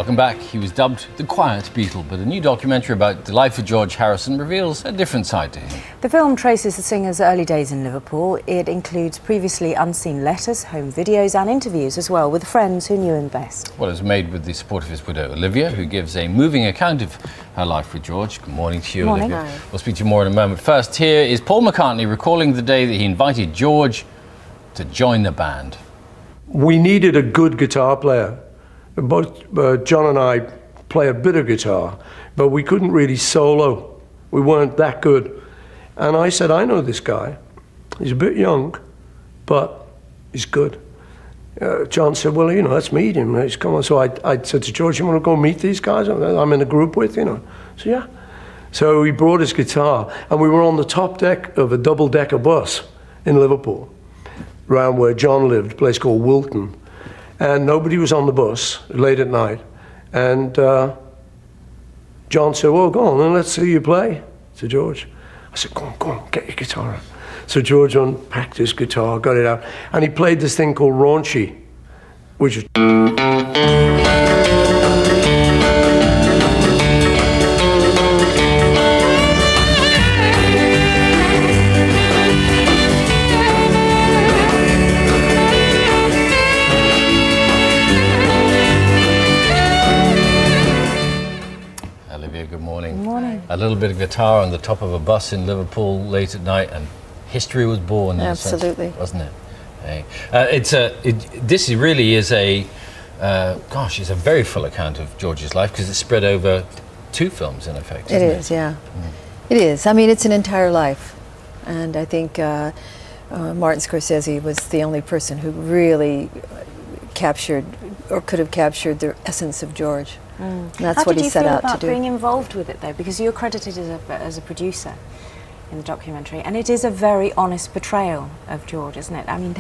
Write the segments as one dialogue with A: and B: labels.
A: Welcome back. He was dubbed the Quiet Beatle, but a new documentary about the life of George Harrison reveals a different side to him.
B: The film traces the singer's early days in Liverpool. It includes previously unseen letters, home videos and interviews as well with friends who knew him best.
A: Well, it was made with the support of his widow, Olivia, who gives a moving account of her life with George. Good morning to you,
B: Morning.
A: Olivia. We'll speak to you more in a moment. First, here is Paul McCartney recalling the day that he invited George to join the band.
C: We needed a good guitar player. Both John and I play a bit of guitar, but we couldn't really solo. We weren't that good. And I said, I know this guy. He's a bit young, but he's good. John said, well, let's meet him. Let's come on. So I said to George, you want to go meet these guys I'm in a group with, So yeah. So he brought his guitar, and we were on the top deck of a double-decker bus in Liverpool, around where John lived, a place called Wilton. And nobody was on the bus late at night. And John said, well, go on, and let's see you play, to George. I said, go on, get your guitar out. So George unpacked his guitar, got it out, and he played this thing called Raunchy, which is...
A: Olivia, good morning.
B: Good morning.
A: A little bit of guitar on the top of a bus in Liverpool late at night, and history was born.
B: Absolutely.
A: In a sense, wasn't it? Hey. This really is it's a very full account of George's life because it's spread over 2 films in effect.
D: It is, yeah. It is. I mean, it's an entire life, and I think Martin Scocese was the only person who really captured or could have captured the essence of George. And that's what he set out to do.
B: How did you feel about being involved with it, though? Because you're credited as a producer in the documentary, and it is a very honest portrayal of George, isn't it? I mean,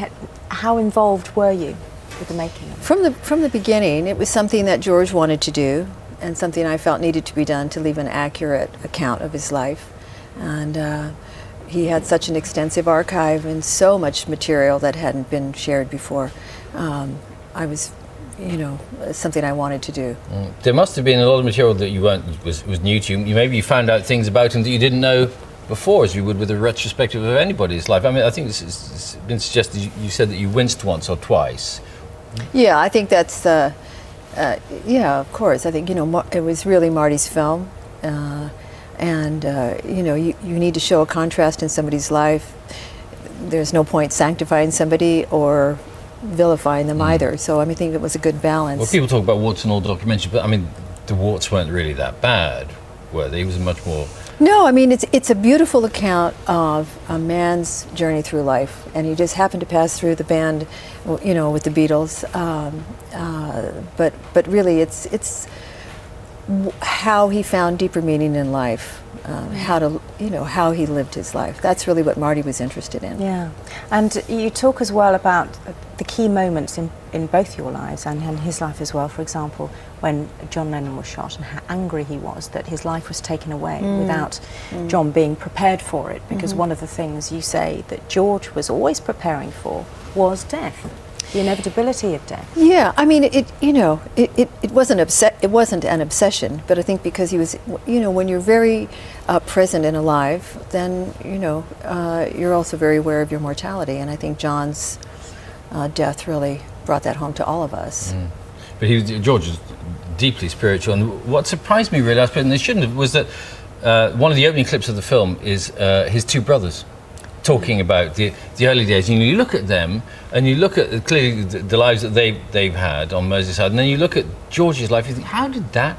B: how involved were you with the making of it?
D: From the beginning, it was something that George wanted to do, and something I felt needed to be done to leave an accurate account of his life. And he had such an extensive archive and so much material that hadn't been shared before. I was, something I wanted to do.
A: There must have been a lot of material that was new to you. Maybe you found out things about him that you didn't know before, as you would with a retrospective of anybody's life. I mean, I think it's been suggested, you said that you winced once or twice.
D: Yeah, I think that's, yeah, of course. I think, it was really Marty's film. You need to show a contrast in somebody's life. There's no point sanctifying somebody or vilifying them either. So I think it was a good balance.
A: Well, people talk about warts and all documentaries, but I mean, the warts weren't really that bad, were they? It was much more...
D: No, I mean, it's a beautiful account of a man's journey through life, and he just happened to pass through the band, with the Beatles. But really, it's how he found deeper meaning in life, how he lived his life. That's really what Marty was interested in.
B: Yeah, and you talk as well about the key moments in both your lives and his life as well. For example, when John Lennon was shot and how angry he was that his life was taken away without John being prepared for it, because one of the things you say that George was always preparing for was death. The inevitability of death.
D: Yeah, I mean, it wasn't an obsession, but I think because he was, when you're very present and alive, then you're also very aware of your mortality, and I think John's death really brought that home to all of us.
A: But George was deeply spiritual, and what surprised me really, and they shouldn't have, was that one of the opening clips of the film is his 2 brothers talking about the early days. You look at them, and you look at clearly the lives that they've had on Merseyside, and then you look at George's life. You think, how did that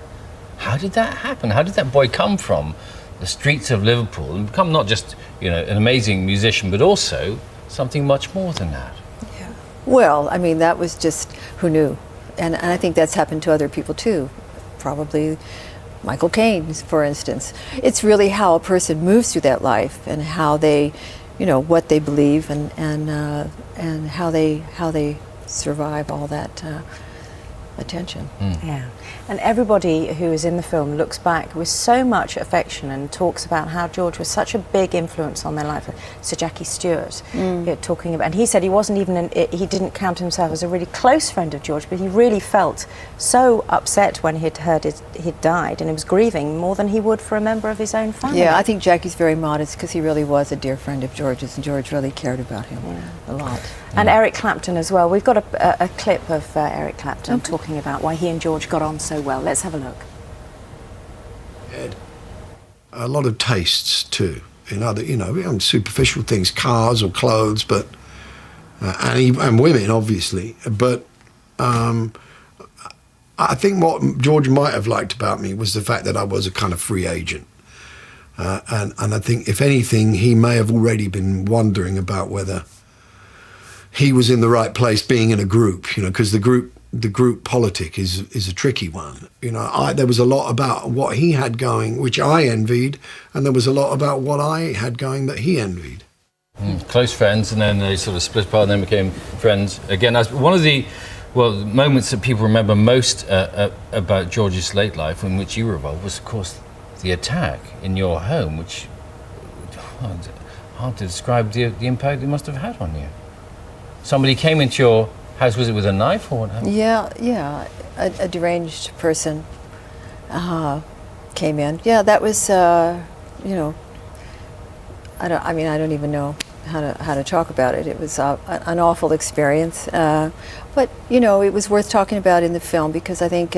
A: happen? How did that boy come from the streets of Liverpool and become not just an amazing musician, but also something much more than that?
D: Yeah. Well, I mean, that was just who knew, and I think that's happened to other people too. Probably Michael Caine, for instance. It's really how a person moves through that life and how they, what they believe and how they survive all that attention.
B: Yeah, and everybody who is in the film looks back with so much affection and talks about how George was such a big influence on their life. Sir Jackie Stewart, talking about, and he said he wasn't even, he didn't count himself as a really close friend of George, but he really felt so upset when he'd heard he'd died, and he was grieving more than he would for a member of his own family.
D: Yeah, I think Jackie's very modest because he really was a dear friend of George's, and George really cared about him a lot.
B: And Eric Clapton as well. We've got a clip of Eric Clapton talking about why he and George got on so well. Let's have a look.
E: Had a lot of tastes too, in other, superficial things, cars or clothes, but and women obviously. But I think what George might have liked about me was the fact that I was a kind of free agent, and I think if anything, he may have already been wondering about whether he was in the right place, being in a group, because the group politic is a tricky one. There was a lot about what he had going, which I envied, and there was a lot about what I had going that he envied.
A: Close friends, and then they sort of split apart and then became friends again. One of the moments that people remember most about George's late life, in which you were involved, was of course the attack in your home, which hard to describe the impact it must have had on you. Somebody came into your house, was it with a knife or what happened?
D: Yeah, a deranged person came in. Yeah, that was, I don't even know how to talk about it. It was an awful experience, but it was worth talking about in the film because I think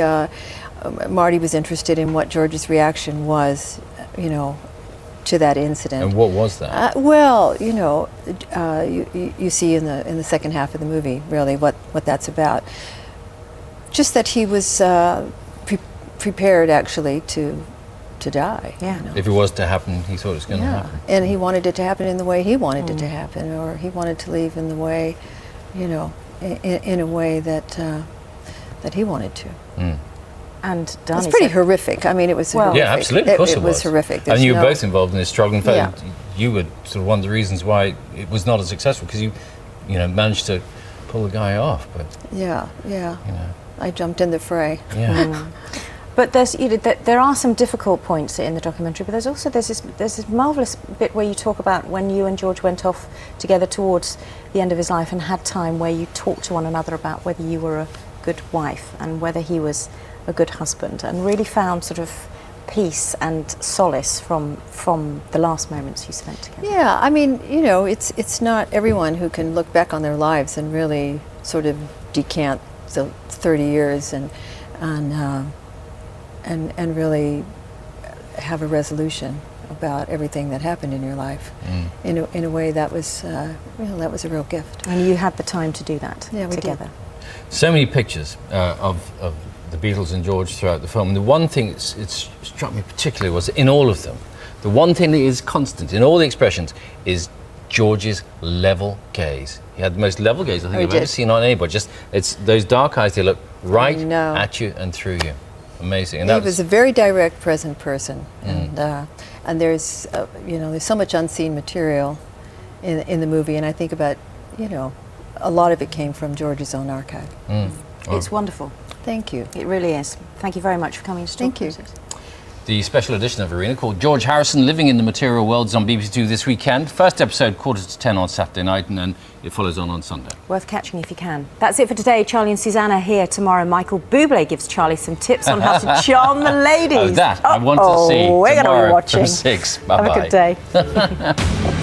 D: Marty was interested in what George's reaction was, to that incident.
A: And what was that?
D: You see in the second half of the movie really what that's about. Just that he was prepared actually to die.
B: Yeah.
A: If it was to happen, he thought it was going to happen.
D: And he wanted it to happen in the way he wanted it to happen, or he wanted to leave in the way, in a way that he wanted to.
B: And
D: it's pretty horrific. I mean, it was horrific.
A: Yeah, absolutely. Of course it was
D: horrific.
A: And you were both involved in this struggle. In fact, you were sort of one of the reasons why it was not as successful, because you managed to pull the guy off. But
D: yeah. I jumped in the fray.
A: Yeah.
B: But there are some difficult points in the documentary. But there's this marvelous bit where you talk about when you and George went off together towards the end of his life and had time where you talked to one another about whether you were a good wife and whether he was a good husband, and really found sort of peace and solace from the last moments you spent together.
D: Yeah, I mean, it's not everyone who can look back on their lives and really sort of decant the 30 years and really have a resolution about everything that happened in your life. In a way that was that was a real gift.
B: And you had the time to do that together.
A: Did. So many pictures of the Beatles and George throughout the film. And the one thing that struck me particularly was, in all of them, the one thing that is constant in all the expressions is George's level gaze. He had the most level gaze I think I've ever seen on anybody. It's those dark eyes, they look right at you and through you. Amazing. And
D: he was a very direct, present person, and there's there's so much unseen material in the movie, and I think about a lot of it came from George's own archive.
B: It's wonderful.
D: Thank you.
B: It really is. Thank you very much for coming to talk to us.
A: The special edition of Arena, called George Harrison Living in the Material World, is on BBC Two this weekend. First episode 9:45 on Saturday night, and then it follows on Sunday.
B: Worth catching if you can. That's it for today. Charlie and Susanna here tomorrow. Michael Bublé gives Charlie some tips on how to charm the ladies.
A: I want to see
B: we're going to be watching.
A: from 6. Bye-bye.
B: Have a good day.